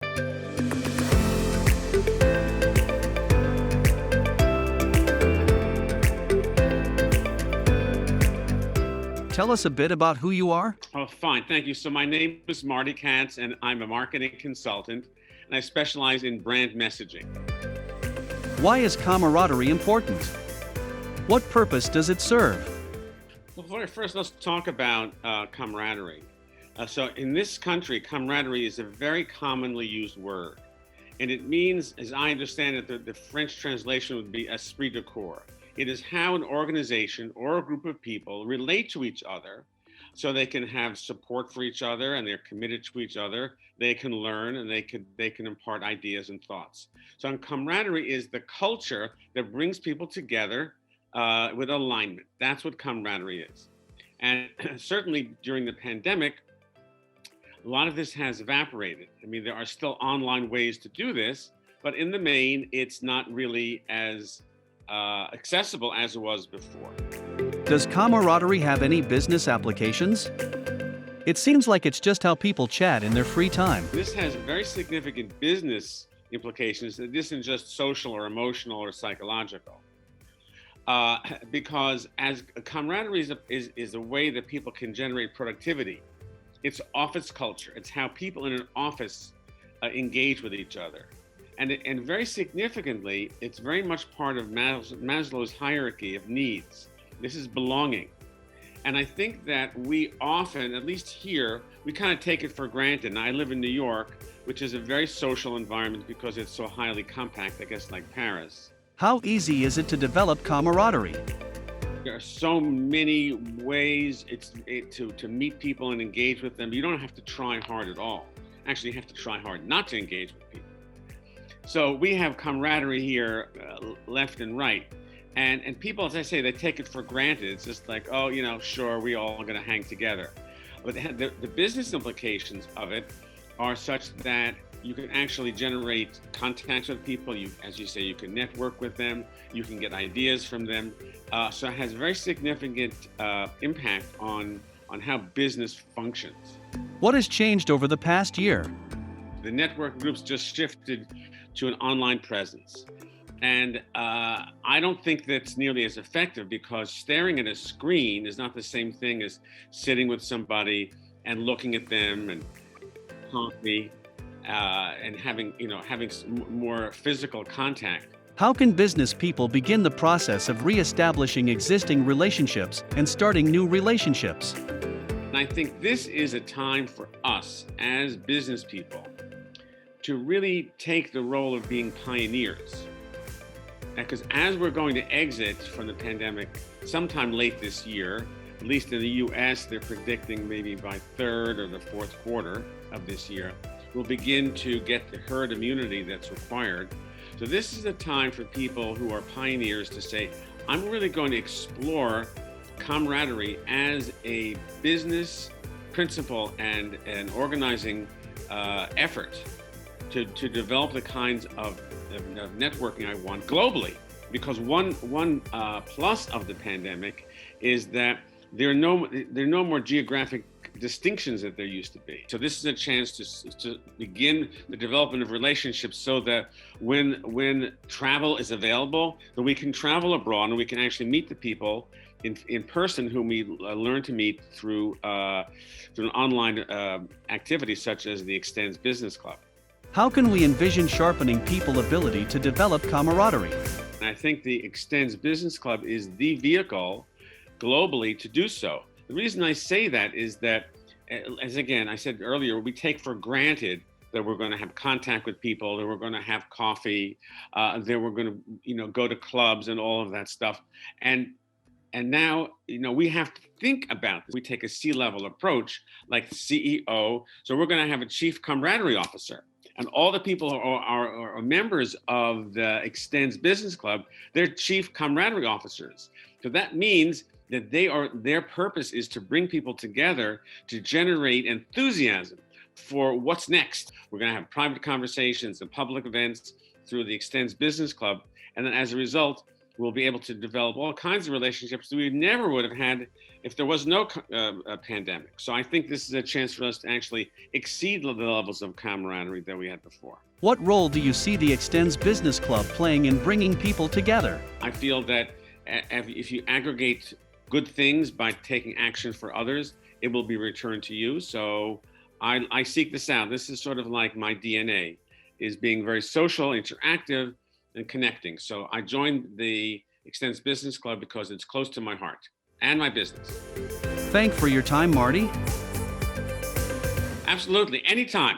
Tell us a bit about who you are. Oh, fine. Thank you. So my name is Marty Katz, and I'm a marketing consultant, and I specialize in brand messaging. Why is camaraderie important? What purpose does it serve? Well, first, let's talk about camaraderie. So in this country, camaraderie is a very commonly used word. And it means, as I understand it, the French translation would be esprit de corps. It is how an organization or a group of people relate to each other so they can have support for each other and they're committed to each other. They can learn and they can impart ideas and thoughts. So camaraderie is the culture that brings people together with alignment. That's what camaraderie is. And certainly during the pandemic, a lot of this has evaporated. I mean, there are still online ways to do this, but in the main, it's not really as accessible as it was before. Does camaraderie have any business applications? It seems like it's just how people chat in their free time. This has very significant business implications. This isn't just social or emotional or psychological. Because as camaraderie is a way that people can generate productivity. It's office culture. It's how people in an office engage with each other. And very significantly, it's very much part of Maslow's hierarchy of needs. This is belonging. And I think that we often, at least here, we kind of take it for granted. And I live in New York, which is a very social environment because it's so highly compact, I guess, like Paris. How easy is it to develop camaraderie? There are so many ways to meet people and engage with them. You don't have to try hard at all. Actually, you have to try hard not to engage with people. So we have camaraderie here, left and right. And people, as I say, they take it for granted. It's just like, oh, sure, we all are going to hang together. But the business implications of it are such that you can actually generate contacts with people. As you say, you can network with them. You can get ideas from them. So it has very significant impact on how business functions. What has changed over the past year? The network groups just shifted to an online presence. And I don't think that's nearly as effective because staring at a screen is not the same thing as sitting with somebody and looking at them and coffee and having more physical contact. How can business people begin the process of reestablishing existing relationships and starting new relationships? And I think this is a time for us as business people to really take the role of being pioneers. Because as we're going to exit from the pandemic sometime late this year, at least in the US, they're predicting maybe by third or the fourth quarter of this year, we'll begin to get the herd immunity that's required. So this is a time for people who are pioneers to say, I'm really going to explore camaraderie as a business principle and an organizing effort to develop the kinds of networking I want globally. Because one plus of the pandemic is that there are no more geographic distinctions that there used to be. So this is a chance to begin the development of relationships so that when travel is available, that we can travel abroad and we can actually meet the people in person whom we learn to meet through an online activity such as the Extens Business Club. How can we envision sharpening people's ability to develop camaraderie? And I think the Extens Business Club is the vehicle globally to do so. The reason I say that is that, as again, I said earlier, we take for granted that we're going to have contact with people, that we're going to have coffee, that we're going to, go to clubs and all of that stuff. And now, we have to think about this. We take a C-level approach like the CEO. So we're going to have a chief camaraderie officer. And all the people who are members of the Extens Business Club, they're chief camaraderie officers. So that means that their purpose is to bring people together to generate enthusiasm for what's next. We're going to have private conversations and public events through the Extens Business Club. And then as a result, we'll be able to develop all kinds of relationships that we never would have had if there was no pandemic. So I think this is a chance for us to actually exceed the levels of camaraderie that we had before. What role do you see the Extens Business Club playing in bringing people together? I feel that if you aggregate good things by taking action for others, it will be returned to you. So I seek this out. This is sort of like my DNA, is being very social, interactive, and connecting. So I joined the Extens Business Club because it's close to my heart and my business. Thanks for your time, Marty. Absolutely, anytime.